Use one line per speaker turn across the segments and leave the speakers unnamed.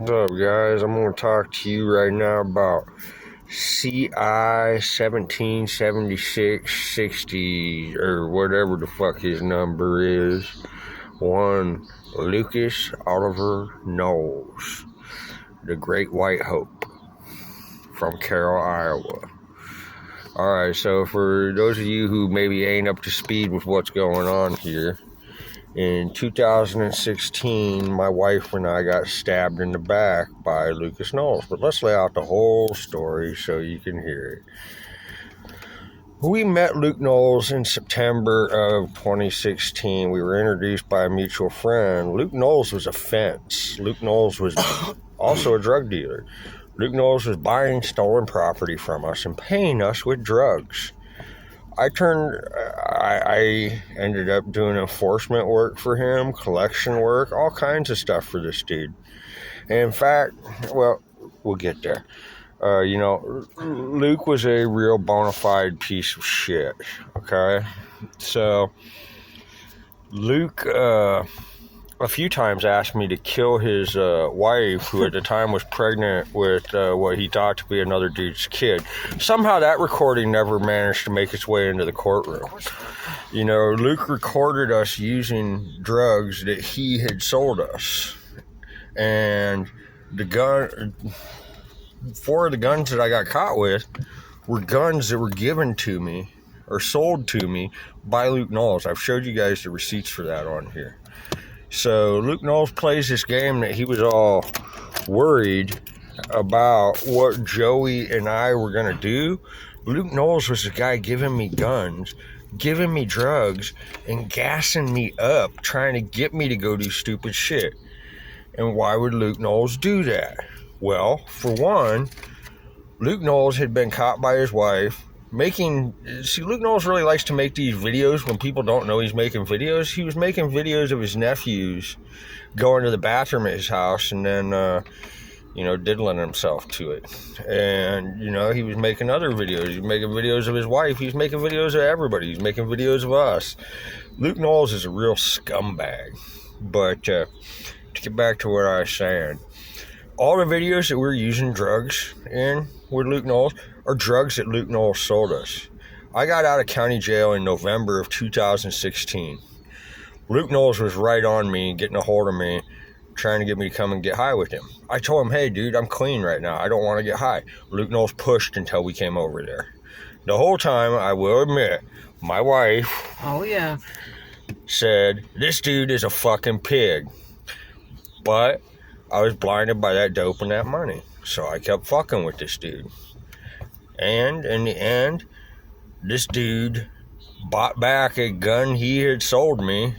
What's up, guys? I'm going to talk to you right now about CI 177660 or whatever the fuck his number is. One Lucas Oliver Knowles, the Great White Hope from Carroll, Iowa. Alright, so for those of you who maybe ain't up to speed with what's going on here, in 2016, my wife and I got stabbed in the back by Lucas Knowles. But let's lay out the whole story so you can hear it. We met Luke Knowles in September of 2016. We were introduced by a mutual friend. Luke Knowles was a fence. Luke Knowles was also a drug dealer. Luke Knowles was buying stolen property from us and paying us with drugs. I ended up doing enforcement work for him, collection work, all kinds of stuff for this dude. And in fact, well, we'll get there. Luke was a real bona fide piece of shit, okay? So, Luke, a few times asked me to kill his wife, who at the time was pregnant with what he thought to be another dude's kid. Somehow that recording never managed to make its way into the courtroom. You know, Luke recorded us using drugs that he had sold us. And four of the guns that I got caught with were guns that were given to me or sold to me by Luke Knowles. I've showed you guys the receipts for that on here. So Luke Knowles plays this game that he was all worried about what Joey and I were going to do. Luke Knowles was the guy giving me guns, giving me drugs, and gassing me up, trying to get me to go do stupid shit. And why would Luke Knowles do that? Well, for one, Luke Knowles had been caught by his wife Luke Knowles really likes to make these videos when people don't know he's making videos. He was making videos of his nephews going to the bathroom at his house and then, diddling himself to it. And, he was making other videos. He was making videos of his wife. He was making videos of everybody. He was making videos of us. Luke Knowles is a real scumbag. But to get back to what I was saying, all the videos that we're using drugs in with Luke Knowles are drugs that Luke Knowles sold us. I got out of county jail in November of 2016. Luke Knowles was right on me, getting a hold of me, trying to get me to come and get high with him. I told him, hey, dude, I'm clean right now. I don't want to get high. Luke Knowles pushed until we came over there. The whole time, I will admit, my wife said, this dude is a fucking pig. But I was blinded by that dope and that money. So I kept fucking with this dude. And in the end, this dude bought back a gun he had sold me,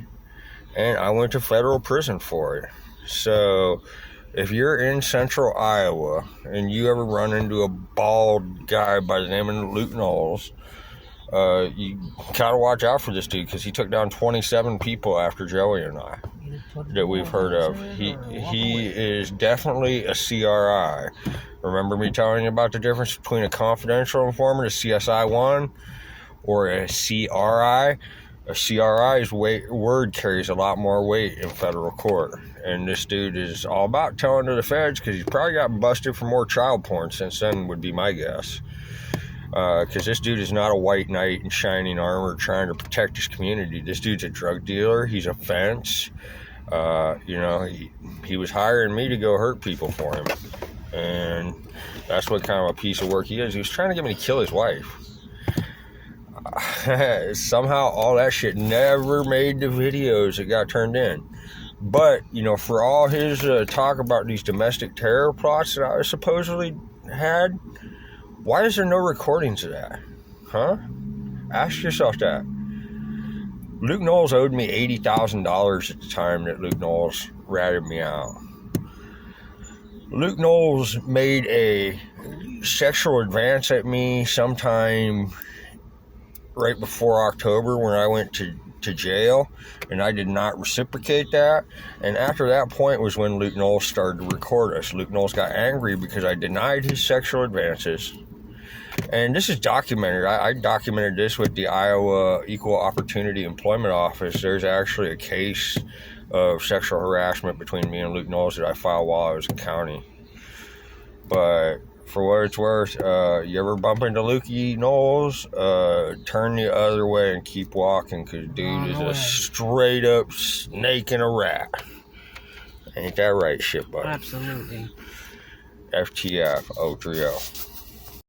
and I went to federal prison for it. So if you're in central Iowa and you ever run into a bald guy by the name of Luke Knowles, you gotta watch out for this dude, because he took down 27 people after Joey and I that we've heard of. He is definitely a CRI. Remember me telling you about the difference between a confidential informant, a CSI-1, or a CRI? A CRI's word carries a lot more weight in federal court. And this dude is all about telling to the feds, because he's probably gotten busted for more child porn since then, would be my guess. Because this dude is not a white knight in shining armor trying to protect his community. This dude's a drug dealer. He's a fence. He was hiring me to go hurt people for him. And that's what kind of a piece of work he is. He was trying to get me to kill his wife. Somehow all that shit never made the videos that got turned in. But, for all his talk about these domestic terror plots that I supposedly had, why is there no recordings of that? Huh? Ask yourself that. Luke Knowles owed me $80,000 at the time that Luke Knowles ratted me out. Luke Knowles made a sexual advance at me sometime right before October when I went to jail, and I did not reciprocate that. And after that point was when Luke Knowles started to record us. Luke Knowles got angry because I denied his sexual advances. And this is documented. I documented this with the Iowa Equal Opportunity Employment Office. There's actually a case of sexual harassment between me and Luke Knowles that I filed while I was in county. But for what it's worth, you ever bump into Lukey Knowles, turn the other way and keep walking, because dude is a straight up snake and a rat. Ain't that right, shit, buddy?
Absolutely.
FTF 030.